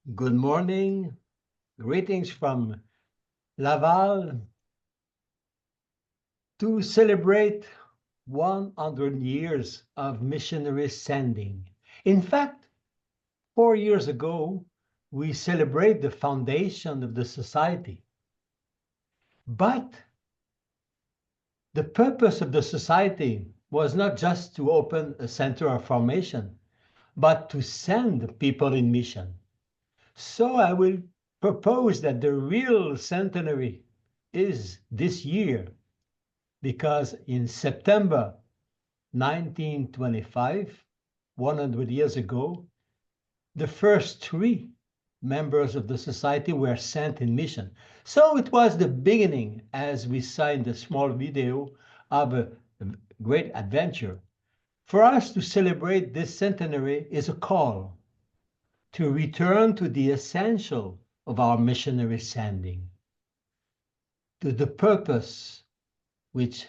Good morning. Greetings from Laval to celebrate 100 years of missionary sending. In fact, 4 years ago, we celebrate the foundation of the society. But the purpose of the society was not just to open a center of formation, but to send people in mission. So I will propose that the real centenary is this year, because in September 1925, 100 years ago, the first three members of the society were sent in mission. So it was the beginning, as we saw in the small video, of a great adventure. For us to celebrate this centenary is a call to return to the essential of our missionary sending, to the purpose which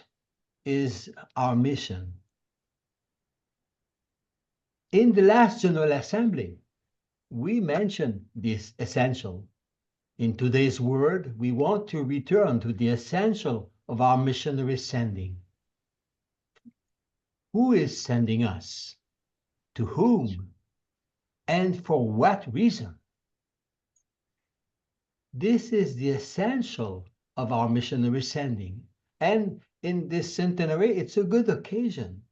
is our mission. In the last General Assembly, we mentioned this essential. In today's word, we want to return to the essential of our missionary sending. Who is sending us? To whom? And for what reason? This is the essential of our missionary sending. And in this centenary, it's a good occasion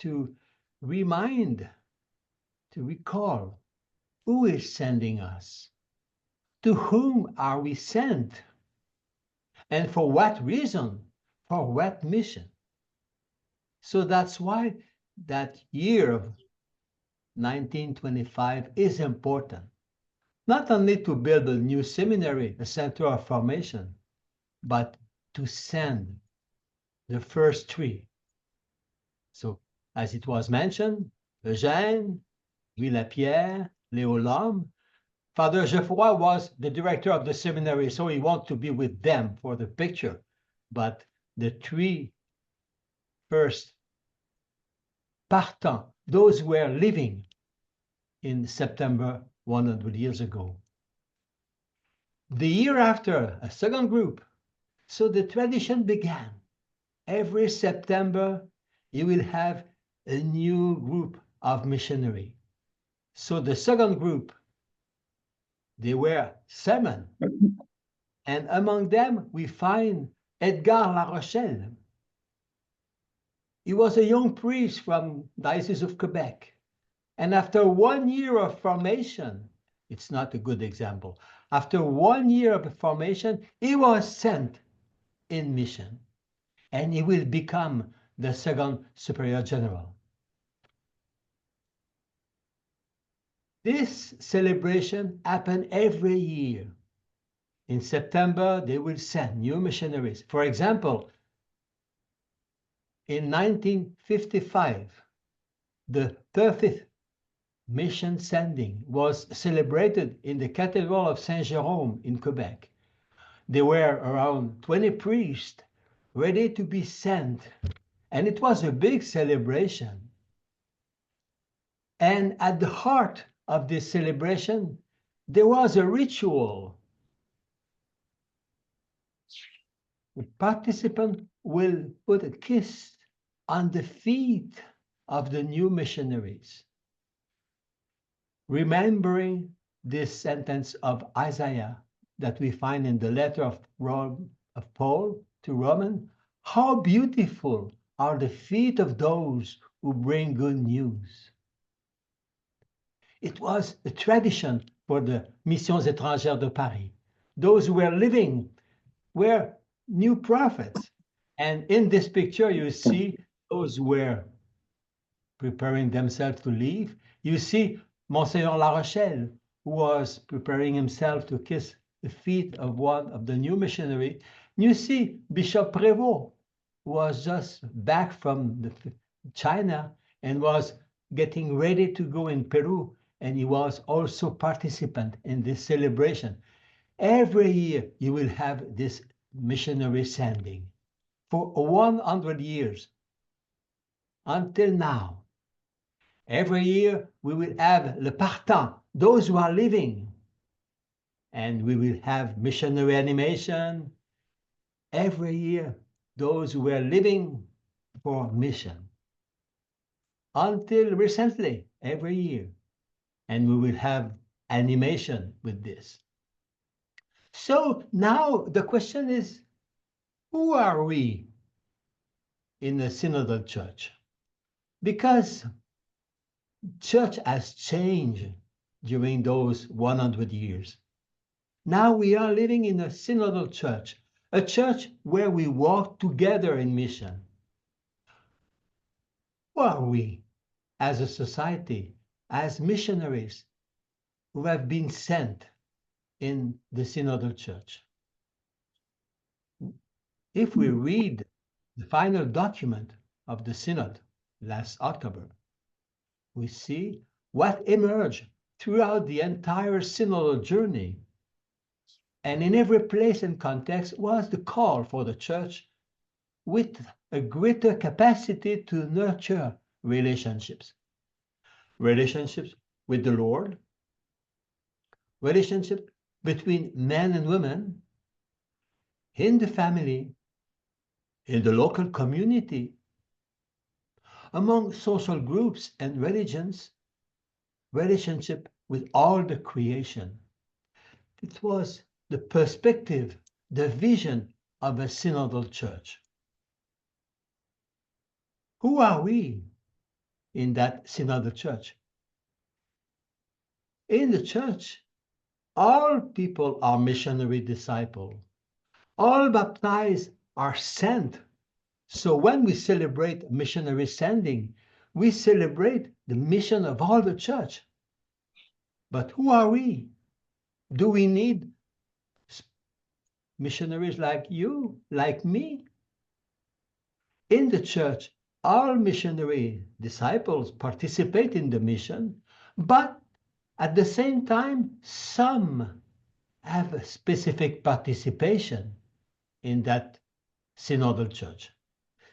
to remind, to recall, who is sending us? To whom are we sent? And for what reason? For what mission? So that's why that year of 1925 is important. Not only to build a new seminary, a center of formation, but to send the first three. So, as it was mentioned, Eugène, Louis Lapierre, Léo Lhomme. Father Geoffroy was the director of the seminary, so he wanted to be with them for the picture. But the three first partants, those who were living in September 100 years ago. The year after, a second group. So the tradition began. Every September, you will have a new group of missionary. So the second group, they were 7. And among them, we find Edgar La Rochelle. He was a young priest from Diocese of Quebec. And after 1 year of formation, it's not a good example. After 1 year of formation, he was sent in mission. And he will become the second superior general. This celebration happened every year. In September, they will send new missionaries. For example, in 1955, the 30th mission sending was celebrated in the Cathedral of Saint-Jérôme in Quebec. There were around 20 priests ready to be sent, and it was a big celebration. And at the heart of this celebration, there was a ritual. The participant will put a kiss on the feet of the new missionaries, remembering this sentence of Isaiah that we find in the letter of Paul to Romans. How beautiful are the feet of those who bring good news. It was a tradition for the Missions étrangères de Paris. Those who were living were new prophets. And in this picture, you see those who were preparing themselves to leave. You see Monseigneur La Rochelle, who was preparing himself to kiss the feet of one of the new missionary. You see Bishop Prévost, who was just back from China and was getting ready to go in Peru, and he was also participant in this celebration. Every year you will have this missionary sending for 100 years until now. Every year we will have le partant, those who are living. and we will have missionary animation every year, those who were living for mission. Until recently, every year. And we will have animation with this. So now the question is, who are we in the synodal church? Because church has changed during those 100 years. Now we are living in a synodal church, a church where we walk together in mission. Who are we as a society, as missionaries who have been sent in the synodal church? If we read the final document of the synod last October, we see what emerged throughout the entire synodal journey. And in every place and context was the call for the church with a greater capacity to nurture relationships. Relationships with the Lord, relationships between men and women, in the family, in the local community, among social groups and religions, relationship with all the creation. It was the perspective, the vision of a synodal church. Who are we in that synodal church? In the church, all people are missionary disciples. All baptized are sent. So when we celebrate missionary sending, we celebrate the mission of all the church. But who are we? Do we need missionaries like you, like me? In the church, all missionary disciples participate in the mission, but at the same time, some have a specific participation in that synodal church.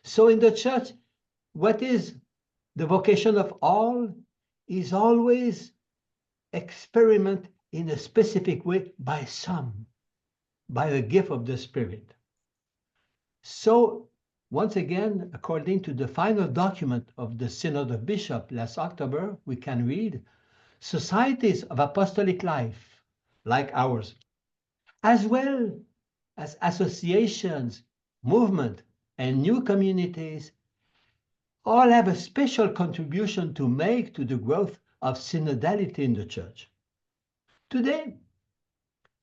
So in the church, what is the vocation of all is always experiment in a specific way by some, by the gift of the Spirit. So once again, according to the final document of the Synod of Bishops last October, we can read, societies of apostolic life, like ours, as well as associations, movement, and new communities, all have a special contribution to make to the growth of synodality in the church. Today,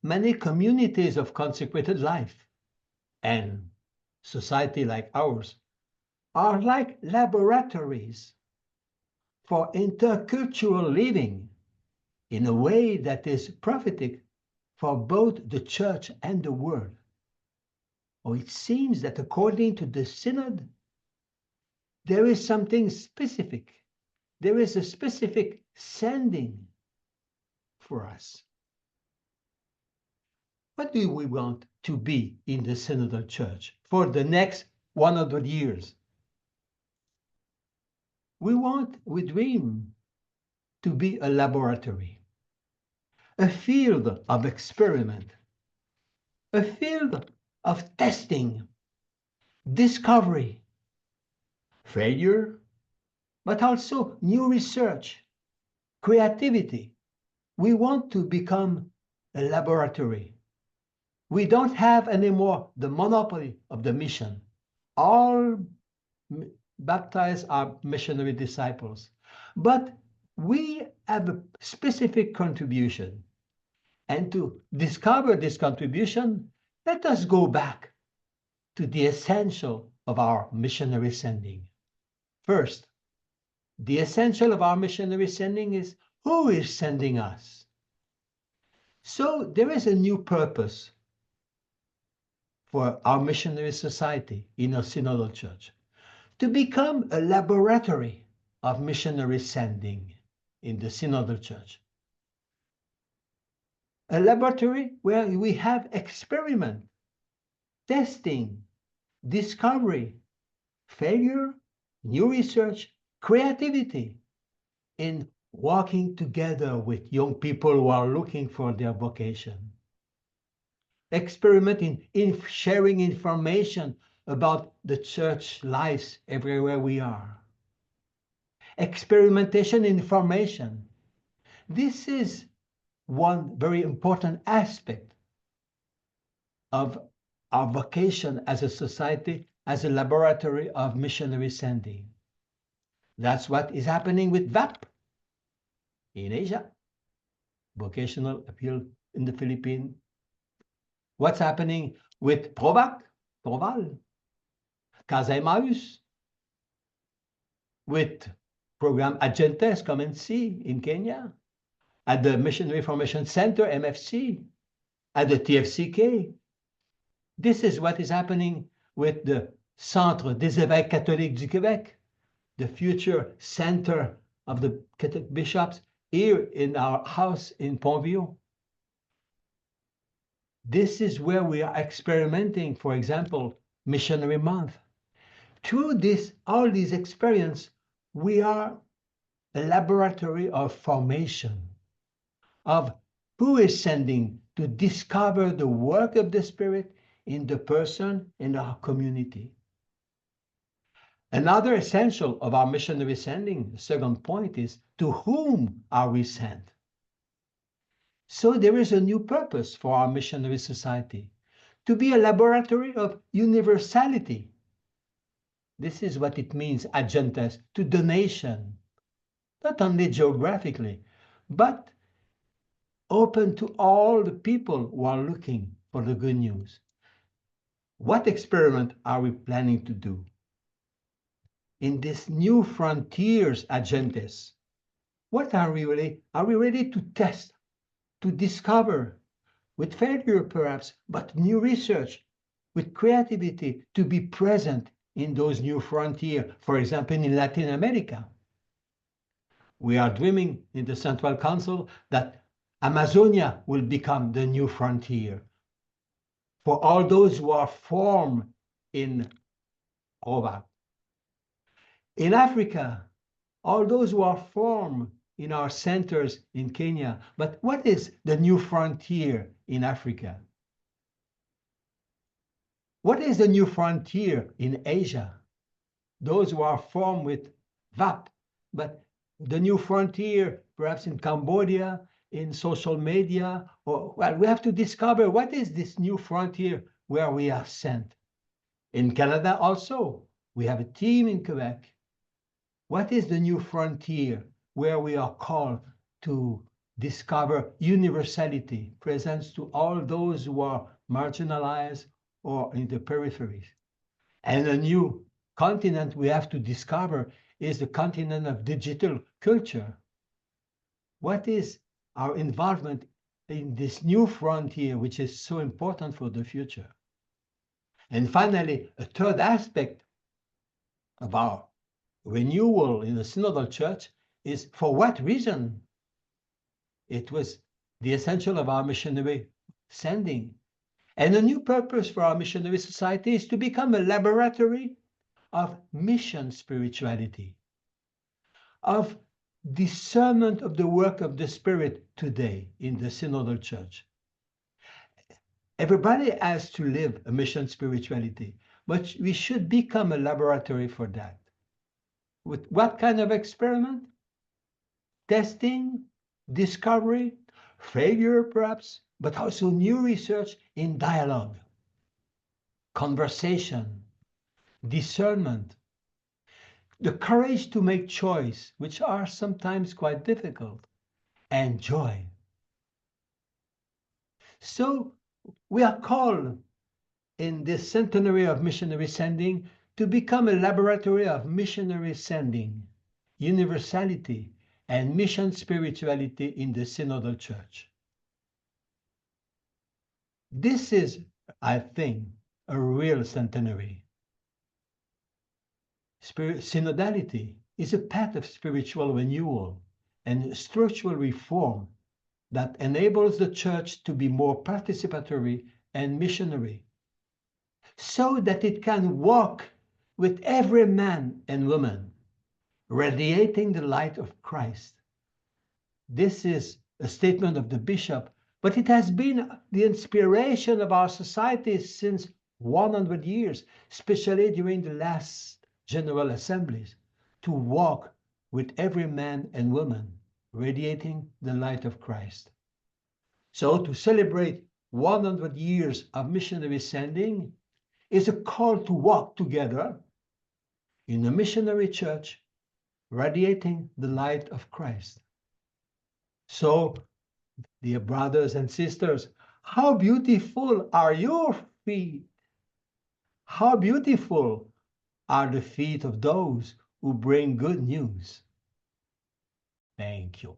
many communities of consecrated life and society like ours are like laboratories for intercultural living in a way that is prophetic for both the church and the world. Or it seems that according to the synod, there is something specific. There is a specific sending for us. What do we want to be in the synodal church for the next 100 years? We dream to be a laboratory, a field of experiment, a field of testing, discovery, failure, but also new research, creativity. We want to become a laboratory. We don't have anymore the monopoly of the mission. All baptized are missionary disciples, but we have a specific contribution. And to discover this contribution, let us go back to the essential of our missionary sending. First, the essential of our missionary sending is who is sending us. So there is a new purpose for our missionary society in a synodal church, to become a laboratory of missionary sending in the synodal church. A laboratory where we have experiment, testing, discovery, failure, new research, creativity in walking together with young people who are looking for their vocation. experiment in sharing information about the church lives everywhere we are. Experimentation in information. This is one very important aspect of our vocation as a society, as a laboratory of missionary sending. That's what is happening with VAP in Asia, vocational appeal in the Philippines. What's happening with PROVAC, Proval, Casa Emmaus, with program Agentes, come and see in Kenya, at the Missionary Information Center, MFC, at the TFCK. This is what is happening with the Centre des Évêques Catholiques du Québec, the future center of the Catholic bishops here in our house in Pontville. This is where we are experimenting, for example, Missionary Month. Through this, all these experiences, we are a laboratory of formation, of who is sending to discover the work of the Spirit in the person in our community. Another essential of our missionary sending, the second point, is to whom are we sent? So there is a new purpose for our missionary society, to be a laboratory of universality. This is what it means, agentes, to donation, not only geographically, but open to all the people who are looking for the good news. What experiment are we planning to do? In this new frontiers agentes, what are we ready? Are we ready to test, to discover, with failure perhaps, but new research, with creativity, to be present in those new frontiers, for example, in Latin America? We are dreaming in the Central Council that Amazonia will become the new frontier for all those who are formed in PROVAC. In Africa, all those who are formed in our centers in Kenya. But what is the new frontier in Africa? What is the new frontier in Asia? Those who are formed with VAP, but the new frontier perhaps in Cambodia, in social media, or well, we have to discover what is this new frontier where we are sent. In Canada also, we have a team in Quebec. What is the new frontier where we are called to discover universality, presence to all those who are marginalized or in the peripheries? And a new continent we have to discover is the continent of digital culture. What is our involvement in this new frontier, which is so important for the future? And finally, a third aspect of our renewal in the Synodal Church is for what reason? It was the essential of our missionary sending. And a new purpose for our missionary society is to become a laboratory of mission spirituality, of discernment of the work of the Spirit today in the Synodal Church. Everybody has to live a mission spirituality, but we should become a laboratory for that. With what kind of experiment? Testing, discovery, failure perhaps, but also new research in dialogue, conversation, discernment, the courage to make choice, which are sometimes quite difficult, and joy. So we are called in this centenary of missionary sending to become a laboratory of missionary sending, universality, and mission spirituality in the Synodal Church. This is, I think, a real centenary. Synodality is a path of spiritual renewal and structural reform that enables the Church to be more participatory and missionary, so that it can walk with every man and woman, radiating the light of Christ. This is a statement of the bishop But it has been the inspiration of our society since 100 years, especially during the last General Assemblies, to walk with every man and woman radiating the light of Christ. So to celebrate 100 years of missionary sending is a call to walk together in a missionary church radiating the light of Christ. So, dear brothers and sisters, how beautiful are your feet? How beautiful are the feet of those who bring good news. Thank you.